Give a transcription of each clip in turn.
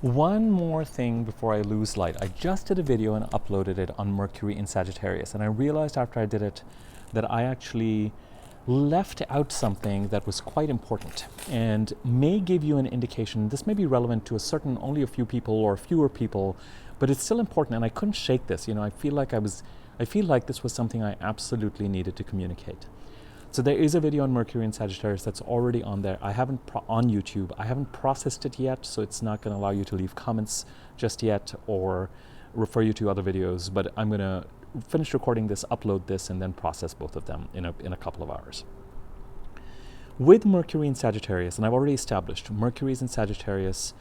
One more thing before I lose light. I just did a video and uploaded it on Mercury in Sagittarius, and I realized after I did it that I actually left out something that was quite important and may give you an indication. This may be relevant to only a few people or fewer people, but it's still important, and I couldn't shake this. I feel like this was something I absolutely needed to communicate. So there is a video on Mercury in Sagittarius that's already on there. I haven't on YouTube. I haven't processed it yet, so it's not going to allow you to leave comments just yet or refer you to other videos. But I'm going to finish recording this, upload this, and then process both of them in a couple of hours. With Mercury in Sagittarius, and I've already established Mercury is in Sagittarius,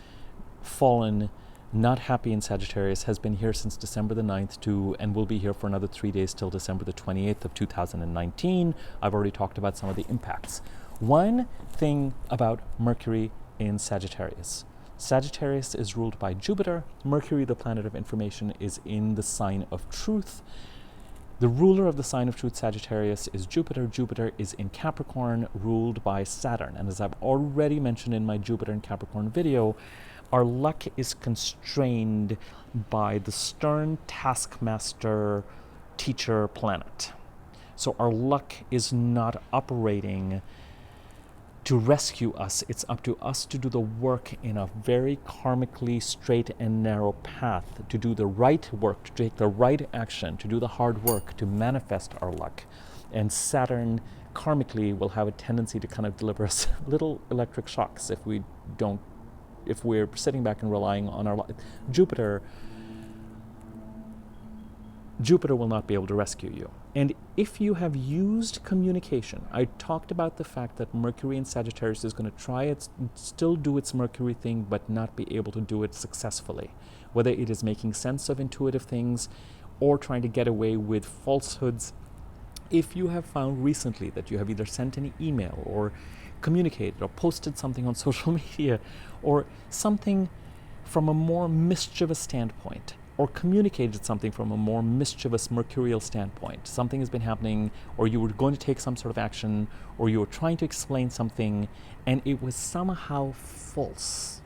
fallen, not happy in Sagittarius, has been here since December the 9th and will be here for another 3 days till December the 28th of 2019. I've already talked about some of the impacts. One thing about Mercury in Sagittarius. Sagittarius is ruled by Jupiter. Mercury, the planet of information, is in the sign of truth. The ruler of the sign of truth, Sagittarius, is Jupiter. Jupiter is in Capricorn, ruled by Saturn. And as I've already mentioned in my Jupiter and Capricorn video, our luck is constrained by the stern taskmaster teacher planet. So our luck is not operating to rescue us. It's up to us to do the work in a very karmically straight and narrow path, to do the right work, to take the right action, to do the hard work, to manifest our luck. And Saturn karmically will have a tendency to kind of deliver us little electric shocks if we're sitting back and relying on our luck. Jupiter will not be able to rescue you. And if you have used communication, I talked about the fact that Mercury in Sagittarius is going to try it, still do its Mercury thing, but not be able to do it successfully. Whether it is making sense of intuitive things or trying to get away with falsehoods. If you have found recently that you have either sent an email or communicated or posted something on social media or something from a more mischievous standpoint, or communicated something from a more mischievous mercurial standpoint, something has been happening, or you were going to take some sort of action, or you were trying to explain something, and it was somehow false.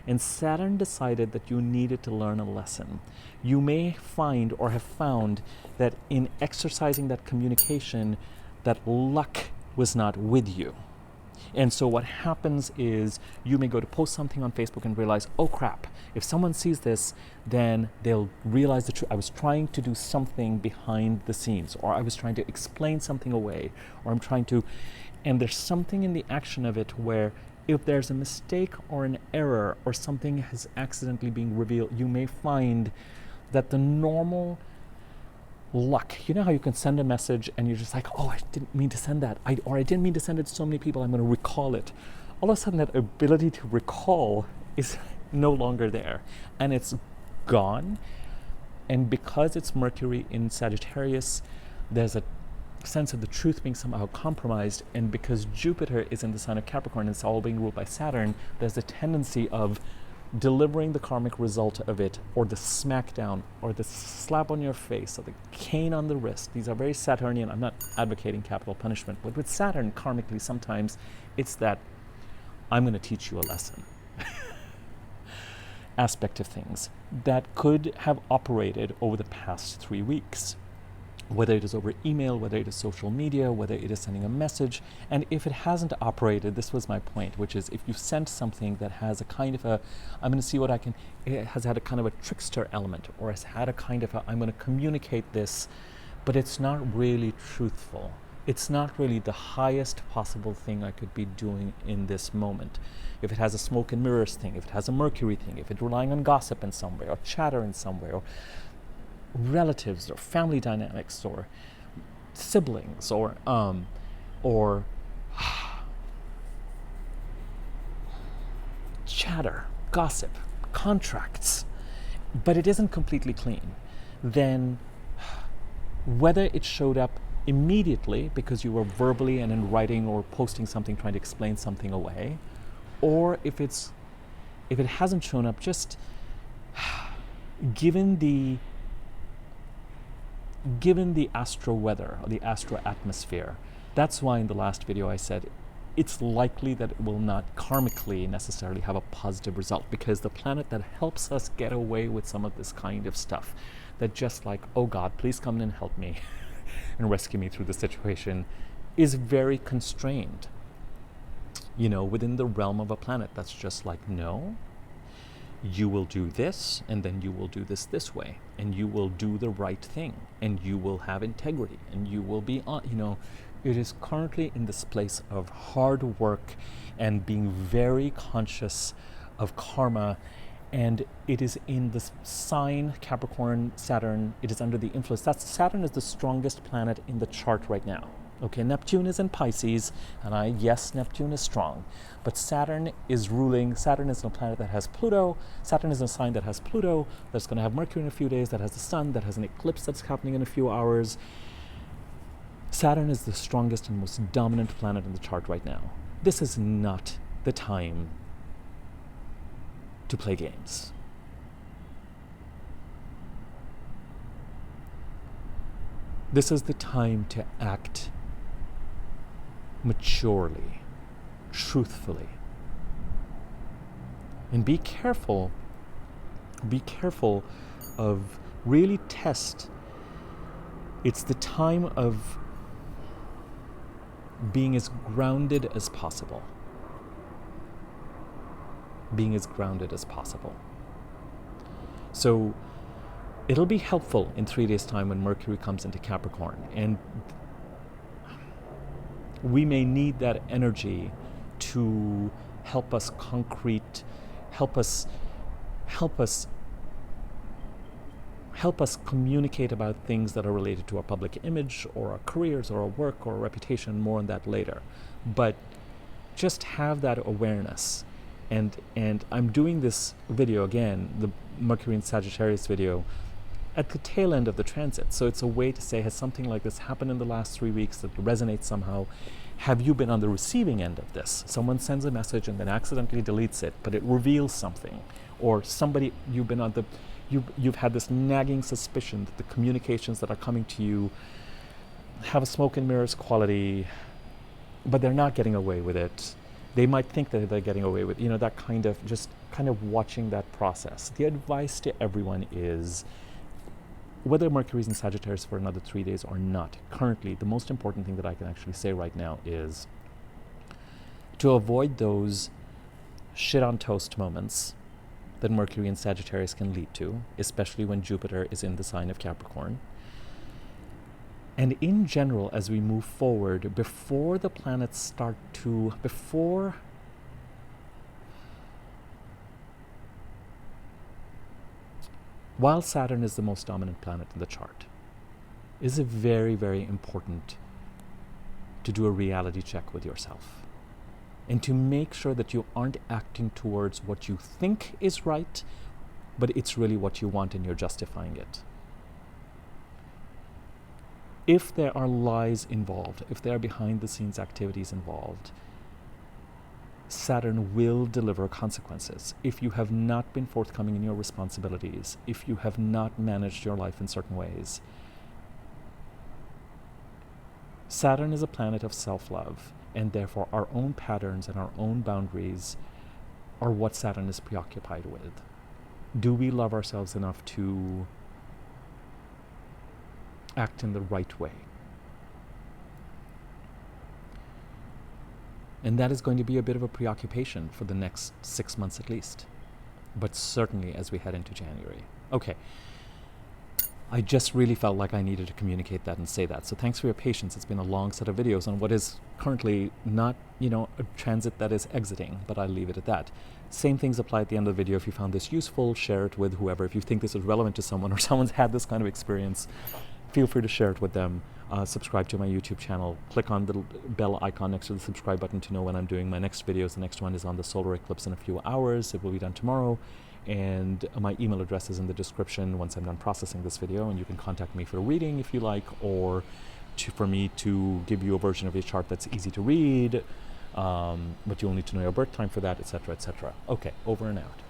And Saturn decided that you needed to learn a lesson. You may find or have found that in exercising that communication, that luck was not with you. And so what happens is you may go to post something on Facebook and realize, oh crap, if someone sees this, then they'll realize the truth. I was trying to do something behind the scenes, or I was trying to explain something away, or and there's something in the action of it where if there's a mistake or an error or something has accidentally been revealed, you may find that the normal luck. You know how you can send a message and you're just like, oh, I didn't mean to send that. I didn't mean to send it to so many people, I'm going to recall it. All of a sudden that ability to recall is no longer there. And it's gone. And because it's Mercury in Sagittarius, there's a sense of the truth being somehow compromised. And because Jupiter is in the sign of Capricorn and it's all being ruled by Saturn, there's a tendency of delivering the karmic result of it, or the smackdown, or the slap on your face, or the cane on the wrist. These are very Saturnian. I'm not advocating capital punishment, but with Saturn, karmically, sometimes it's that I'm going to teach you a lesson aspect of things that could have operated over the past 3 weeks. Whether it is over email, whether it is social media, whether it is sending a message. And if it hasn't operated, this was my point, which is if you sent something that has a kind of a, I'm going to see what I can, it has had a kind of a trickster element, or has had a kind of a, I'm going to communicate this, but it's not really truthful. It's not really the highest possible thing I could be doing in this moment. If it has a smoke and mirrors thing, if it has a Mercury thing, if it's relying on gossip in some way, or chatter in some way, or relatives or family dynamics or siblings or chatter, gossip, contracts, but it isn't completely clean, then whether it showed up immediately because you were verbally and in writing or posting something trying to explain something away, or if it hasn't shown up, just given the astro weather or the astro atmosphere. That's why in the last video I said it's likely that it will not karmically necessarily have a positive result, because the planet that helps us get away with some of this kind of stuff, that just like, oh God, please come in and help me and rescue me through the situation, is very constrained, within the realm of a planet that's just like, no, you will do this, and then you will do this way, and you will do the right thing, and you will have integrity, and you will be on, it is currently in this place of hard work and being very conscious of karma, and it is in this sign, Capricorn, Saturn. It is under the influence. Saturn is the strongest planet in the chart right now. Okay, Neptune is in Pisces, and yes, Neptune is strong, but Saturn is ruling. Saturn is a planet that has Pluto. Saturn is a sign that has Pluto, that's going to have Mercury in a few days, that has the sun, that has an eclipse that's happening in a few hours. Saturn is the strongest and most dominant planet in the chart right now. This is not the time to play games. This is the time to act maturely, truthfully. And be careful of really test. It's the time of being as grounded as possible. Being as grounded as possible. So it'll be helpful in 3 days' time when Mercury comes into Capricorn, and we may need that energy to help us communicate about things that are related to our public image or our careers or our work or our reputation. More on that later. But just have that awareness. And I'm doing this video again, the Mercury and Sagittarius video, at the tail end of the transit. So it's a way to say, has something like this happened in the last 3 weeks that resonates somehow? Have you been on the receiving end of this? Someone sends a message and then accidentally deletes it, but it reveals something. Or somebody, you've had this nagging suspicion that the communications that are coming to you have a smoke and mirrors quality, but they're not getting away with it. They might think that they're getting away with, that kind of watching that process. The advice to everyone is, whether Mercury's in Sagittarius for another 3 days or not, currently, the most important thing that I can actually say right now is to avoid those shit on toast moments that Mercury and Sagittarius can lead to, especially when Jupiter is in the sign of Capricorn. And in general, as we move forward, before the planets start to, while Saturn is the most dominant planet in the chart, it is very, very important to do a reality check with yourself and to make sure that you aren't acting towards what you think is right, but it's really what you want and you're justifying it. If there are lies involved, if there are behind-the-scenes activities involved, Saturn will deliver consequences. If you have not been forthcoming in your responsibilities, if you have not managed your life in certain ways. Saturn is a planet of self-love, and therefore our own patterns and our own boundaries are what Saturn is preoccupied with. Do we love ourselves enough to act in the right way? And that is going to be a bit of a preoccupation for the next 6 months at least, but certainly as we head into January. Okay, I just really felt like I needed to communicate that and say that. So thanks for your patience. It's been a long set of videos on what is currently not, a transit that is exiting, but I'll leave it at that. Same things apply at the end of the video. If you found this useful, share it with whoever. If you think this is relevant to someone or someone's had this kind of experience, feel free to share it with them. Subscribe to my YouTube channel. Click on the bell icon next to the subscribe button to know when I'm doing my next videos. The next one is on the solar eclipse in a few hours. It will be done tomorrow. And my email address is in the description once I'm done processing this video, and you can contact me for a reading if you like, or for me to give you a version of your chart that's easy to read, but you'll need to know your birth time for that, etc., etc. Okay, over and out.